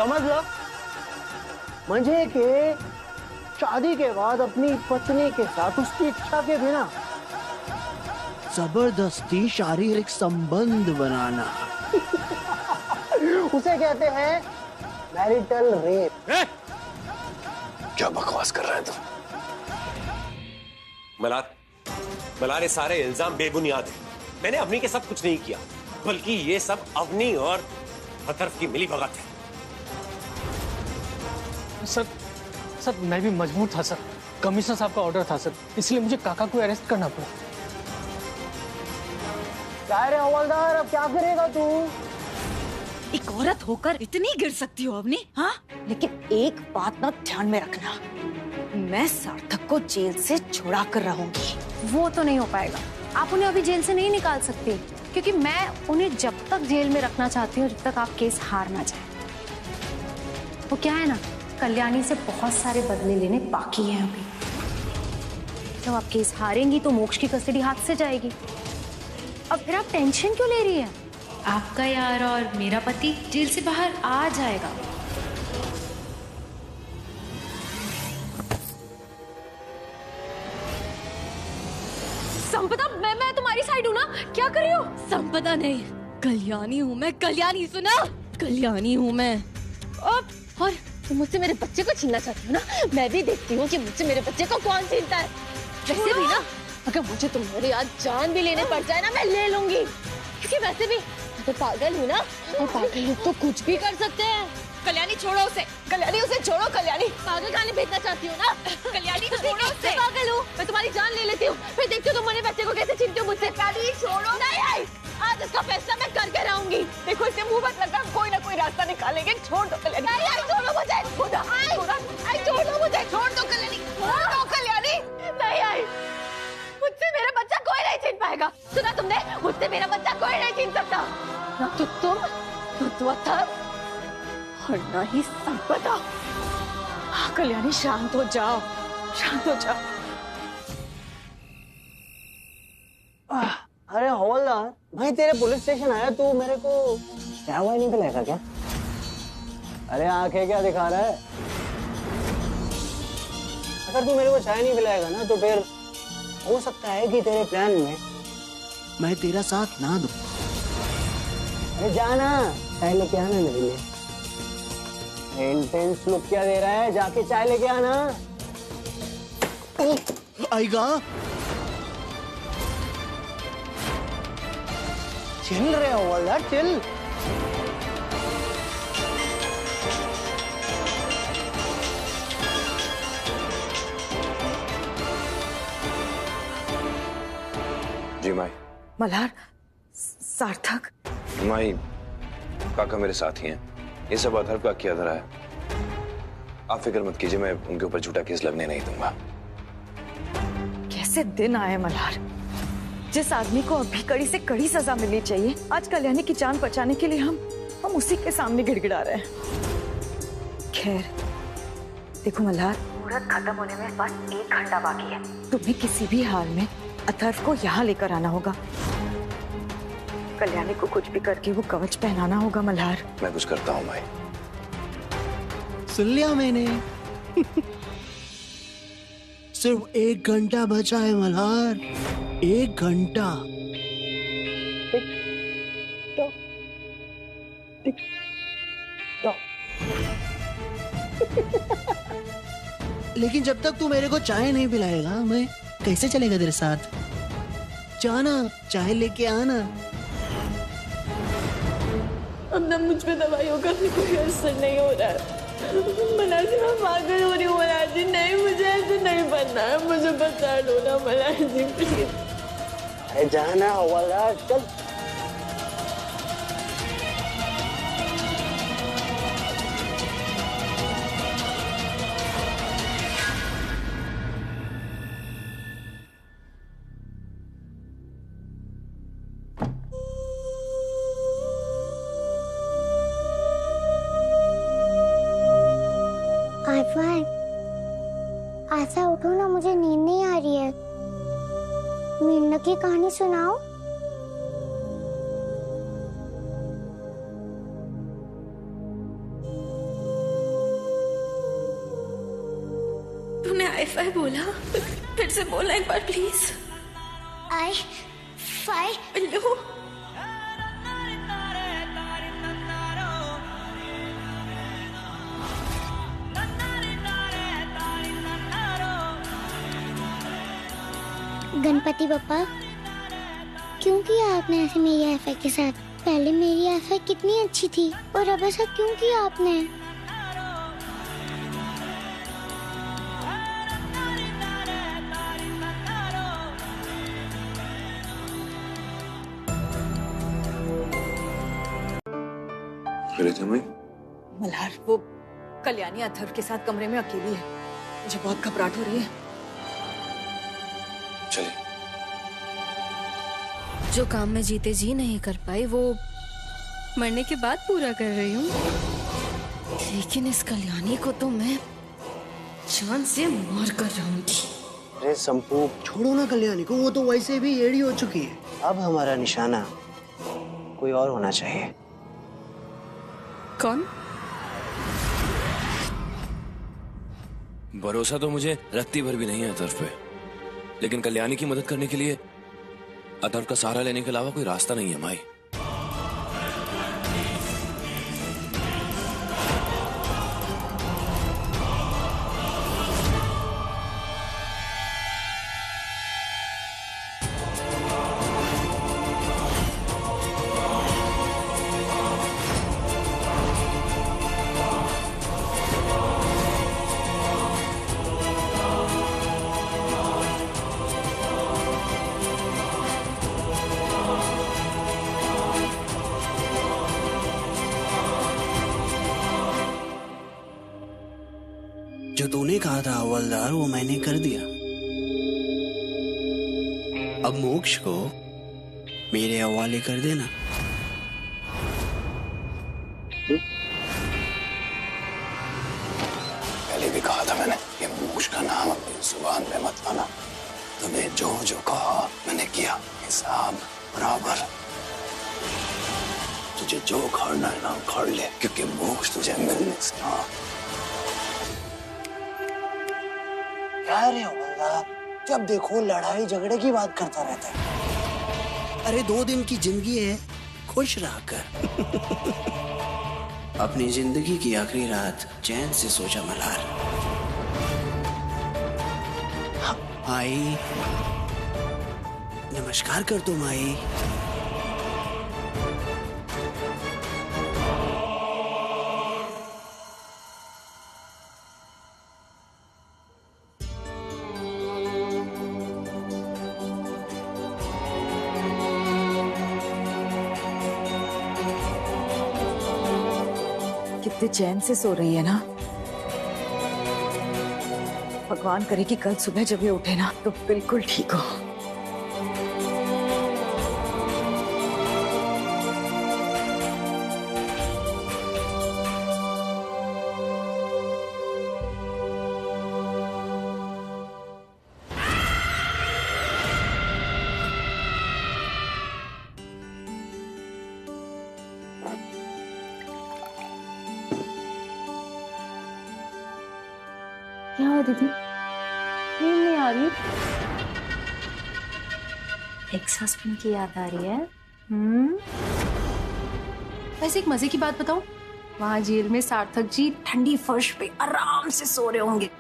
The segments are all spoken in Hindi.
समझलं? म्हणजे के शादी के बाद अपनी पत्नी के साथ उसकी इच्छा के बिना जबरदस्ती शारीरिक संबंध बनाना उसे कहते हैं मैरिटल रेप। क्या बकवास कर रहा है तुम? मलार ये सारे इल्जाम बेबुनियाद हैं। मैंने अवनी के साथ कुछ नहीं किया, बल्कि ये सब अवनी और अतर्फ की मिली भगत है। सर मैं भी मजबूर था सर, कमिश्नर साहब का ऑर्डर था सर, इसलिए मुझे काका को अरेस्ट करना पड़ा। क्या रे हवलदार, अब क्या करेगा तू? एक औरत होकर इतनी गिर सकती हो अवनी? हाँ, लेकिन एक बात ना ध्यान में रखना, मैं सार्थक को जेल से छुड़ा कर रहूंगी। वो तो नहीं हो पाएगा, आप उन्हें अभी जेल से नहीं निकाल सकती, क्योंकि मैं उन्हें जब तक जेल में रखना चाहती हूँ जब तक आप केस हार ना जाए। वो क्या है ना, कल्याणी से बहुत सारे बदले लेने बाकी हैं अभी। जब आप केस हारेंगी तो मोक्ष की कस्टडी हाथ से जाएगी। अब फिर आप टेंशन क्यों ले रही हैं? आपका यार और मेरा पति जेल से बाहर आ जाएगा। संपदा, मैं तुम्हारी साइड हूँ ना, क्या कर रही हो? संपदा नहीं, कल्याणी हूँ मैं, कल्याणी, सुना? कल्याणी हूँ मैं। और तुम मुझसे मेरे बच्चे को छीनना चाहती हो ना? मैं भी देखती हूँ कि मुझसे मेरे बच्चे को कौन छीनता है। वैसे भी ना, अगर मुझे तुम्हारी आज जान भी लेने पड़ जाए ना, मैं ले लूंगी, क्योंकि वैसे भी मैं तो पागल हूँ ना, और पागल लोग तो कुछ भी कर सकते हैं। कल्याणी छोड़ो उसे, कल्याणी उसे छोड़ो। कल्याणी पागल खाने भेजना चाहती हो ना? कल्याणी छोड़ो उसे। पागल हूँ मैं, तुम्हारी जान ले लेती हूँ, फिर देखती हूँ तुम मेरे बच्चे को कैसे छीनती हो मुझसे। कल्याणी छोड़ो। नहीं आई, आज इसका फैसला मैं करके रहूंगी। देखो इसे मुंह मत लगा, कोई ना कोई रास्ता निकालेंगे। छोड़ दो कल्याणी। नहीं आई, छोड़ो मुझे। छोड़ दो मुझे, छोड़ दो कल्याणी, छोड़ दो कल्याणी। नहीं आई, मुझसे मेरा बच्चा कोई नहीं छीन पाएगा। सुना तुमने? मुझसे मेरा बच्चा कोई नहीं छीन सकता, ना तो तुम, ना तो अथर्व, और ना ही संपदा। कल्याणी शांत हो जाओ, शांत हो जाओ। अरे हवलदार भाई, तेरे पुलिस स्टेशन आया, तू मेरे को क्या हुआ नहीं पिलाएगा क्या? अरे आंखें क्या दिखा रहा है? अगर तू मेरे को चाय नहीं पिलाएगा ना, तो फिर हो सकता है कि तेरे प्लान में मैं तेरा साथ ना दूं। अरे जाना, चाय लेके आना मेरे लिए। इंटेंस लुक क्या दे रहा है? जाके चाय लेके आना। आएगा। चिल रहे हो वाला, चिल। जी माई। मल्हार, सार्थक। माई, काका मेरे साथ ही हैं। ये सब अथर्व का किया धरा है। आप फिक्र मत कीजिए, मैं उनके ऊपर झूठा केस लगने नहीं दूंगा। कैसे दिन आए मल्हार, जिस आदमी को अभी कड़ी से कड़ी सजा मिलनी चाहिए, आज कल्याणी की जान बचाने के लिए हम उसी के सामने गिड़गिड़ा रहे हैं। खैर देखो मल्हार, मुहूर्त खत्म होने में बस 1 घंटा बाकी है। तुम्हें किसी भी हाल में अथर्व को यहाँ लेकर आना होगा। कल्याणी को कुछ भी करके वो कवच पहनाना होगा मल्हार। मैं कुछ करता हूँ माई। सुन लिया मैंने। सिर्फ 1 घंटा बचा है मल्हार, 1 घंटा। लेकिन जब तक तू मेरे को चाय नहीं पिलाएगा, मैं कैसे चलेगा तेरे साथ? जाना, चाय लेके आना। अब ना मुझ पे दवाइयों का भी कोई असर नहीं हो रहा है। मल्हार जी, मैं पागल हो रही हूँ। मल्हार जी नहीं, मुझे ऐसे नहीं बनना है, मुझे बता दो ना मल्हार जी प्लीज। अरे जाना हवलदार, चल। ऐसा उठो ना, मुझे नींद नहीं आ रही है। मीना की कहानी सुनाओ। फाई बोला? फिर से बोलना एक बार प्लीज। I-5 लो। गणपति बप्पा, क्यों किया आपने ऐसे मेरी एफआई के साथ? पहले मेरी एफआई कितनी अच्छी थी और अब ऐसा क्यों किया आपने? मल्हार, वो कल्याणी अथर्व के साथ कमरे में अकेली है। मुझे बहुत घबराहट हो रही है। चलिए। जो काम मैं जीते जी नहीं कर पाई वो मरने के बाद पूरा कर रही हूँ। लेकिन इस कल्याणी को तो मैं जान से मार कर रहूंगी। अरे संपू, छोड़ो ना कल्याणी को, वो तो वैसे भी एड़ी हो चुकी है। अब हमारा निशाना कोई और होना चाहिए। कौन? भरोसा तो मुझे रत्ती भर भी नहीं है अथर्व पे, लेकिन कल्याणी की मदद करने के लिए अथर्व का सहारा लेने के अलावा कोई रास्ता नहीं है माई। जो तूने कहा था हवलदार, वो मैंने कर दिया। अब मोक्ष को मेरे हवाले कर देना। पहले भी कहा था मैंने कि मोक्ष का नाम अपनी जुबान पे मत लाना। तुम्हें जो जो कहा मैंने किया, हिसाब बराबर। तुझे जो उखाड़ना है ना उखाड़ ले, क्योंकि मोक्ष तुझे मिलने से ना। क्या रे हवलदार, जब देखो लड़ाई झगड़े की बात करता रहता है। अरे 2 दिन की जिंदगी है, खुश रह कर। अपनी जिंदगी की आखिरी रात चैन से सोचा मल्हार। माई, नमस्कार कर दो माई। कितने चैन से सो रही है ना। भगवान करे कि कल सुबह जब ये उठे ना तो बिल्कुल ठीक हो। क्या हुआ दीदी, नींद नहीं आ रही? एक्स हस्बैंड की याद आ रही है? वैसे एक मजे की बात बताऊं, वहां जेल में सार्थक जी ठंडी फर्श पे आराम से सो रहे होंगे।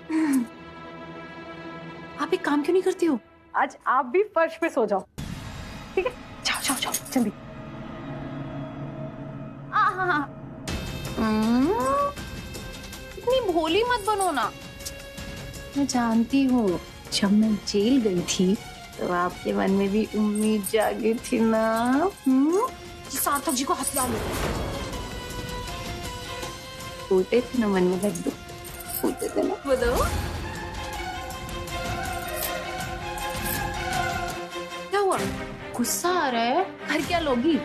आप एक काम क्यों नहीं करती हो, आज आप भी फर्श पे सो जाओ, ठीक है? जाओ जाओ जाओ जल्दी। इतनी भोली मत बनो ना। मैं जानती हूँ, जब मैं जेल गई थी तो आपके मन में भी उम्मीद जागी थी ना, सार्थक जी को हथियार ले फूटे थे ना मन में लड्डू, फूटे थे ना। बताओ क्या हुआ, गुस्सा आ रहा है? घर क्या लोगी?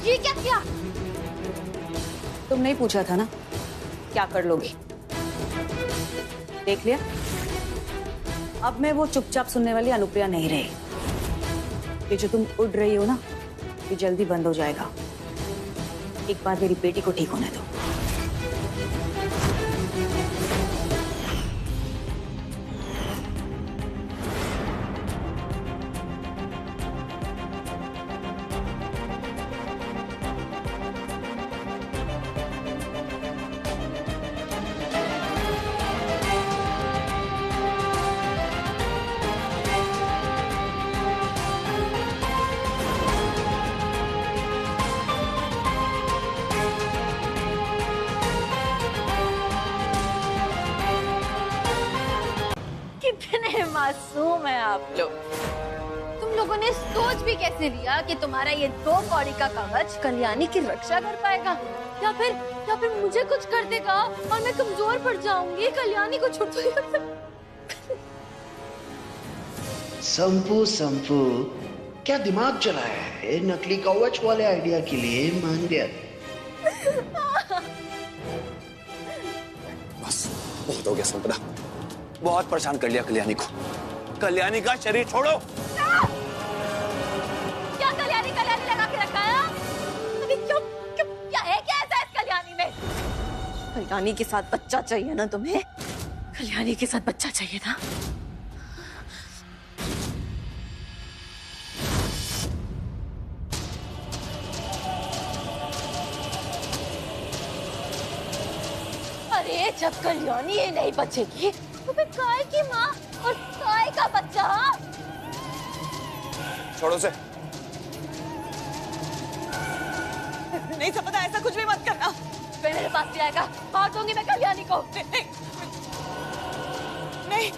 ये क्या किया? तुमने ही पूछा था ना क्या कर लोगी, देख लिया। अब मैं वो चुपचाप सुनने वाली अनुप्रिया नहीं रही। ये जो तुम उड़ रही हो ना, ये जल्दी बंद हो जाएगा। एक बार मेरी बेटी को ठीक होने दो। कितने मासूम हैं आप लोग। तुम लोगों ने सोच भी कैसे लिया कि तुम्हारा ये 2 कौड़ी का कागज कल्याणी की रक्षा कर पाएगा, या फिर मुझे कुछ कर देगा और मैं कमजोर पड़ जाऊंगी। कल्याणी को छोड़ दो। संपू क्या दिमाग चलाया है? नकली कवच वाले आइडिया के लिए मान गया। बस बहुत हो गया संपदा, बहुत परेशान कर लिया कल्याणी को। कल्याणी का शरीर छोड़ो। क्या कल्याणी लगा के रखा है? अभी क्यों क्या है, क्या ऐसा है इस कल्याणी में? कल्याणी के साथ बच्चा चाहिए ना तुम्हें? कल्याणी के साथ बच्चा चाहिए था। अरे जब कल्याणी ये नहीं बचेगी तो फिर काय की माँ और काय का बच्चा? छोड़ो से। नहीं संपदा, ऐसा कुछ भी मत करना। फिर मेरे पास भी आएगा, मार दूंगी मैं कल्याणी को। नहीं,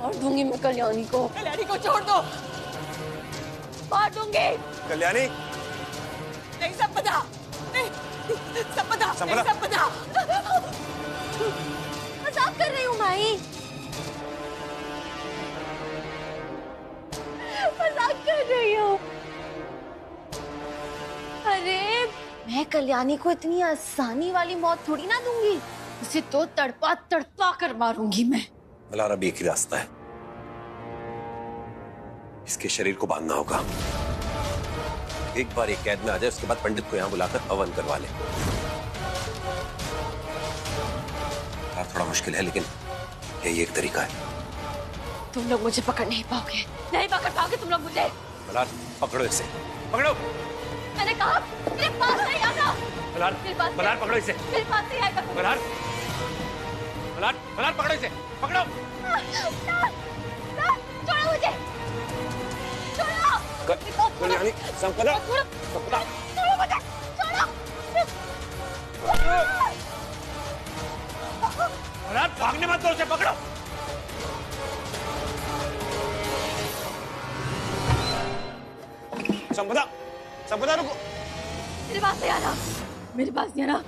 मार दूंगी मैं कल्याणी को। कल्याणी को छोड़ दो। मार दूंगी। कल्याणी नहीं संपदा, नहीं संपदा, संपदा। नहीं संपदा। मजाक कर रही हूँ माई, मजाक कर रही हूँ। अरे मैं कल्याणी को इतनी आसानी वाली मौत थोड़ी ना दूंगी। उसे तो तड़पा तड़पा कर मारूंगी मैं। मल्हार, अब एक ही रास्ता है, इसके शरीर को बांधना होगा। एक बार ये कैद में आ जाए, उसके बाद पंडित को यहाँ बुलाकर हवन करवा ले। थोड़ा मुश्किल है, लेकिन यही एक तरीका है। तुम लोग मुझे पकड़ नहीं पाओगे, नहीं पकड़ पाओगे तुम लोग मुझे। मल्हार, पकड़ो इसे, पकड़ो। मैंने कहा मेरे पास नहीं आना। मल्हार पकड़ो इसे। मेरे पास नहीं आएगा। मल्हार पकड़ो इसे, पकड़ो। छोड़ो मुझे, छोड़ो। कल्याणी, संपदा, छोड़ो मुझे, छोड़ो। मल्हार भागने मत दो उसे, पकड़ो। संपदा रुको। मेरे पास नहीं आना, मेरे पास नहीं आना।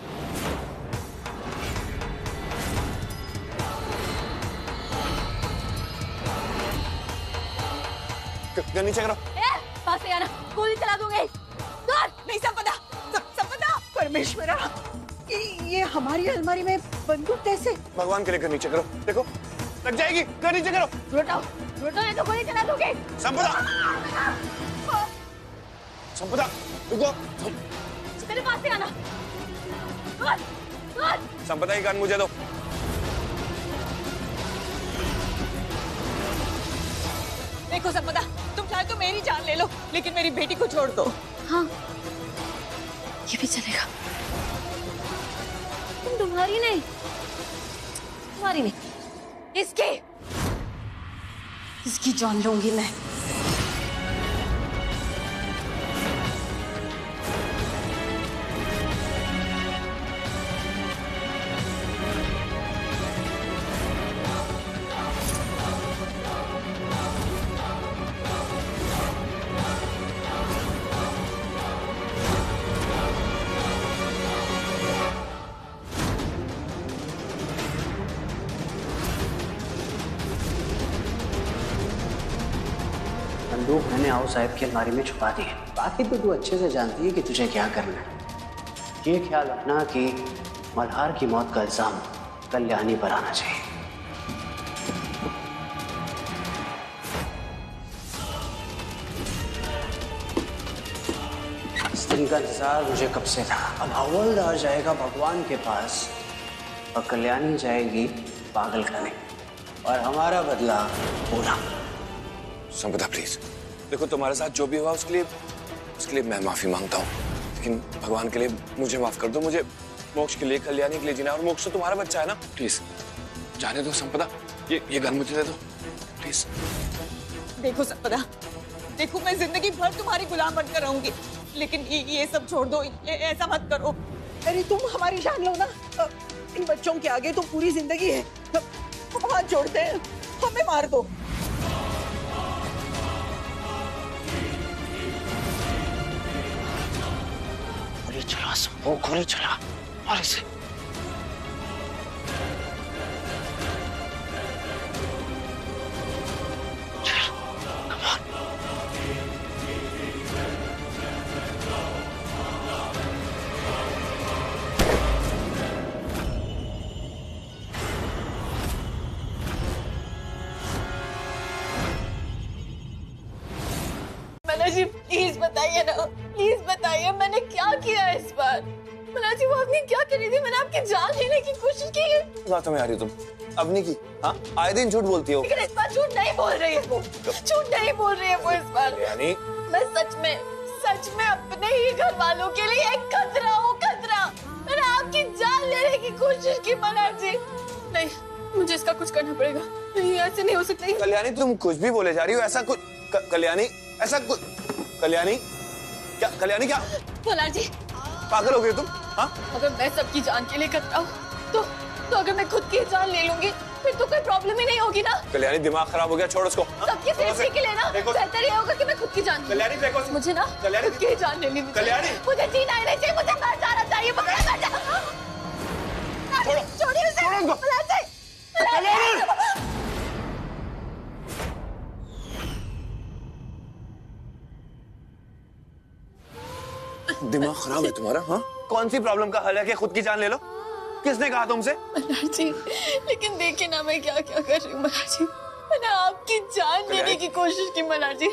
नीचे करो। पास नहीं आना, गोली चला दूंगी। नहीं संपदा, संपदा। परमेश्वरा, ये हमारी अलमारी में बंदूक कैसे? भगवान के लिए नीचे करो, देखो लग जाएगी। कर नीचे करो। लौटाओ नहीं तो गोली चला दूंगी। संपदा रुको। मेरे पास नहीं आना। संपदा की गन मुझे दो। देखो संपदा, तुम चाहे तो मेरी जान ले लो, लेकिन मेरी बेटी को छोड़ दो। हाँ, ये भी चलेगा। तुम्हारी नहीं, इसकी जान लूंगी मैं। बंदूक मैंने आओ साहब की अलमारी में छुपा दी है। बाकी तो तू अच्छे से जानती है कि तुझे क्या करना है। ये ख्याल रखना कि मल्हार की मौत का इल्जाम कल्याणी पर आना चाहिए। दिन का इंतजार मुझे कब से था। अब हवलदार जाएगा भगवान के पास और कल्याणी जाएगी पागल खाने, और हमारा बदला पूरा। संपदा प्लीज, देखो तुम्हारे साथ जो भी हुआ उसके लिए मैं माफी मांगता हूँ, लेकिन भगवान के लिए मुझे माफ कर दो। मुझे मोक्ष के लिए, कल्याणी के लिए जीना, और मोक्ष तो तुम्हारा बच्चा है ना। प्लीज जाने दो संपदा, ये घर मुझे दे दो प्लीज। देखो संपदा, देखो मैं जिंदगी भर तुम्हारी गुलाम बनकर रहूंगी, लेकिन ये सब छोड़ दो, ऐसा मत करो। अरे तुम हमारी जान लो ना, इन बच्चों के आगे तो पूरी जिंदगी है। हाथ जोड़ते हैं, हमें मार दो। गोली चला सबको, गोली चला, और इसे मना जी प्लीज बताइए ना, प्लीज बताइए मैंने क्या किया इस बार। मना जी वो आपने क्या करी थी? मैंने आपकी जान लेने की कोशिश की है। बातों में आ रही हो तुम, अब नहीं की। हाँ, आए दिन झूठ बोलती हो। लेकिन इस बार झूठ नहीं बोल रही है वो, झूठ नहीं बोल रही है वो इस बार। यानी मैं सच में अपने ही घर वालों के लिए एक खतरा हूँ, खतरा। मैंने आपकी जान लेने की कोशिश की मना जी। नहीं, मुझे इसका कुछ करना पड़ेगा। नहीं, ऐसे नहीं हो सकता। कल्याणी तुम कुछ भी बोले जा रही हो, ऐसा कुछ कल्याणी, ऐसा कुछ कल्याणी क्या? कल्याणी क्या? मना जी पागल हो गई तुम? हाँ, अगर मैं सबकी जान के लिए खतरा हूँ तो अगर मैं खुद की जान ले लूंगी फिर तो कोई प्रॉब्लम ही नहीं होगी ना। कल्याणी दिमाग खराब हो गया, छोड़ उसको। सबकी सेफ्टी के लिए ना बेहतर ये होगा कि मैं खुद की जान लूं। कल्याणी देखो, मुझे ना कल्याणी खुद की जान लेनी है। कल्याणी मुझे जीना ही नहीं चाहिए, मुझे मर जाना चाहिए, मुझे मर जाना। छोड़िए उसे, दिमाग खराब है तुम्हारा? हाँ, कौन सी प्रॉब्लम का हल है कि खुद की जान ले लो? किसने कहा तुमसे? मल्हार जी, लेकिन देखिए ना मैं क्या क्या कर रही हूँ मल्हार जी। मैंने आपकी जान लेने की कोशिश की मल्हार जी।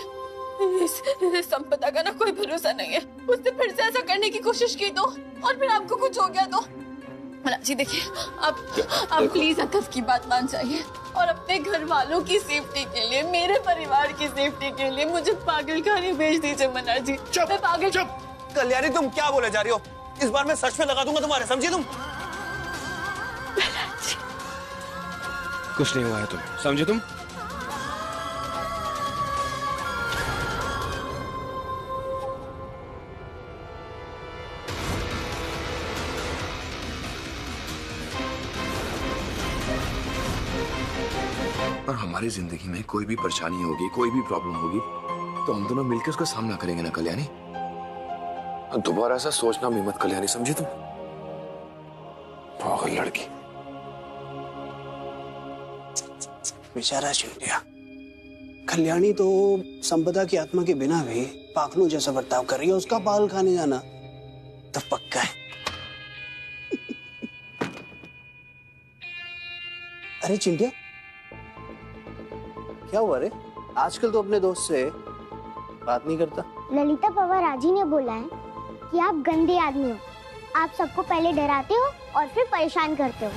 इस संपदा का ना कोई भरोसा नहीं है। उसने फिर से ऐसा करने की कोशिश की तो, और फिर आपको कुछ हो गया तो। मल्हार जी देखिए, आप प्लीज अकफ की बात मान जाइए, और अपने घर वालों की सेफ्टी के लिए, मेरे परिवार की सेफ्टी के लिए मुझे पागलखाने भेज दीजिए मल्हार जी। चुप, पागल चुप। कल्याणी तुम क्या बोले जा रही हो? इस बार मैं सच में लगा दूंगा तुम्हारे, समझी तुम? कुछ नहीं हुआ है तुम्हें, समझे तुम? और हमारी जिंदगी में कोई भी परेशानी होगी, कोई भी प्रॉब्लम होगी, तो हम दोनों मिलकर उसका सामना करेंगे ना कल्याणी। दोबारा ऐसा सोचना भी मत कल्याणी, समझी तुम? पागल लड़की। बेचारा चिंटिया, कल्याणी तो संपदा की आत्मा के बिना भी पागलों जैसा बर्ताव कर रही है। उसका पागल खाने जाना तो पक्का है। अरे चिंटिया, क्या हुआ रे? आजकल तो अपने दोस्त से बात नहीं करता। ललिता पवाराजी ने बोला है कि आप गंदे आदमी हो। आप सबको पहले डराते हो और फिर परेशान करते हो।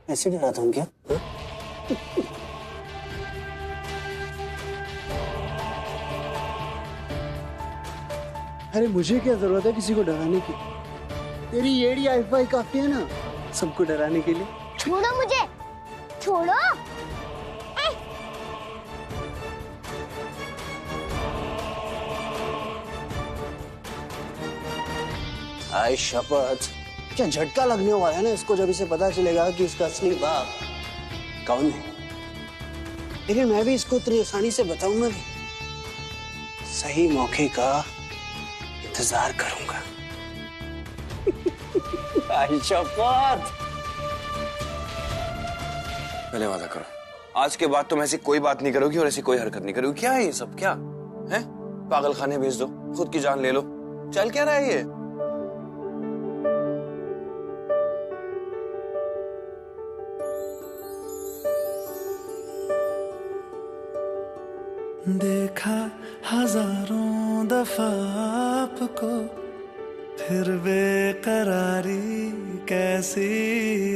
ऐसे डराता हूँ क्या? अरे मुझे क्या जरूरत है किसी को डराने की? तेरी येड़ी आईफाई काफी है ना सबको डराने के लिए। छोड़ो मुझे, छोड़ो। आई शपथ, क्या झटका लगने वाला है ना इसको जब इसे पता चलेगा कि इसका असली बाप कौन है। लेकिन मैं भी इसको इतनी आसानी से बताऊंगा नहीं। सही मौके का इंतजार करूंगा। आई शपथ। पहले वादा करो, आज के बाद तुम ऐसी कोई बात नहीं करोगी और ऐसी कोई हरकत नहीं करोगी। क्या है ये सब? क्या है? पागल खाने भेज दो, खुद की जान ले लो, चल क्या रहा है ये? देखा हजारों दफा आपको, फिर बेकरारी कैसी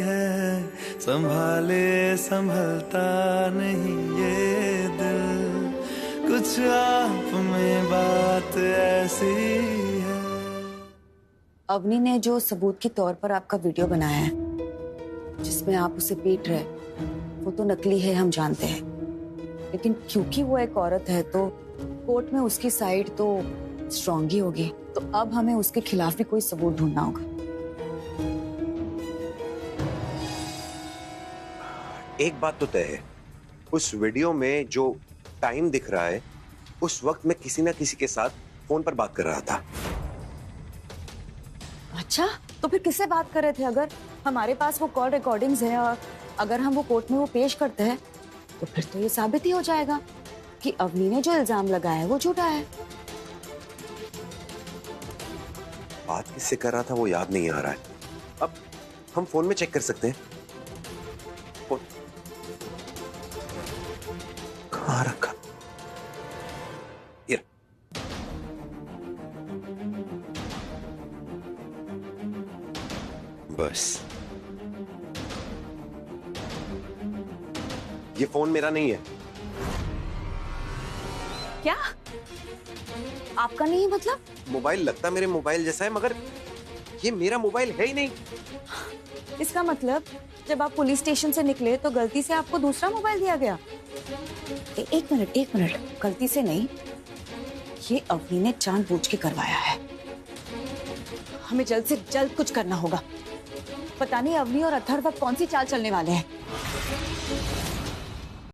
है, संभाले संभलता नहीं ये दिल, कुछ आप में बात ऐसी है। अवनी ने जो सबूत के तौर पर आपका वीडियो बनाया है जिसमें आप उसे पीट रहे, वो तो नकली है, हम जानते हैं, लेकिन क्योंकि वो एक औरत है तो कोर्ट में उसकी साइड तो स्ट्रांग ही होगी। तो अब हमें उसके खिलाफ भी कोई सबूत ढूंढना होगा। एक बात तो तय है, उस वीडियो में जो टाइम दिख रहा है उस वक्त मैं किसी ना किसी के साथ फोन पर बात कर रहा था। अच्छा, तो फिर किससे बात कर रहे थे? अगर हमारे पास वो कॉल रिकॉर्डिंग्स है और अगर हम वो कोर्ट में वो पेश करते हैं तो फिर तो ये साबित ही हो जाएगा कि अवनी ने जो इल्जाम लगाया है वो झूठा है। बात किससे कर रहा था वो याद नहीं आ रहा है। अब हम फोन में चेक कर सकते हैं। फोन कहाँ रखा? ये बस, ये फोन मेरा नहीं है। क्या आपका नहीं है? मतलब मोबाइल लगता मेरे मोबाइल जैसा है मगर ये मेरा मोबाइल है ही नहीं। इसका मतलब जब आप पुलिस स्टेशन से निकले तो गलती से आपको दूसरा मोबाइल दिया गया? एक मिनट, गलती से नहीं, ये अवनी ने जानबूझ के करवाया है। हमें जल्द से जल्द कुछ करना होगा। पता नहीं अवनी और अथर्व कौन सी चाल चलने वाले हैं।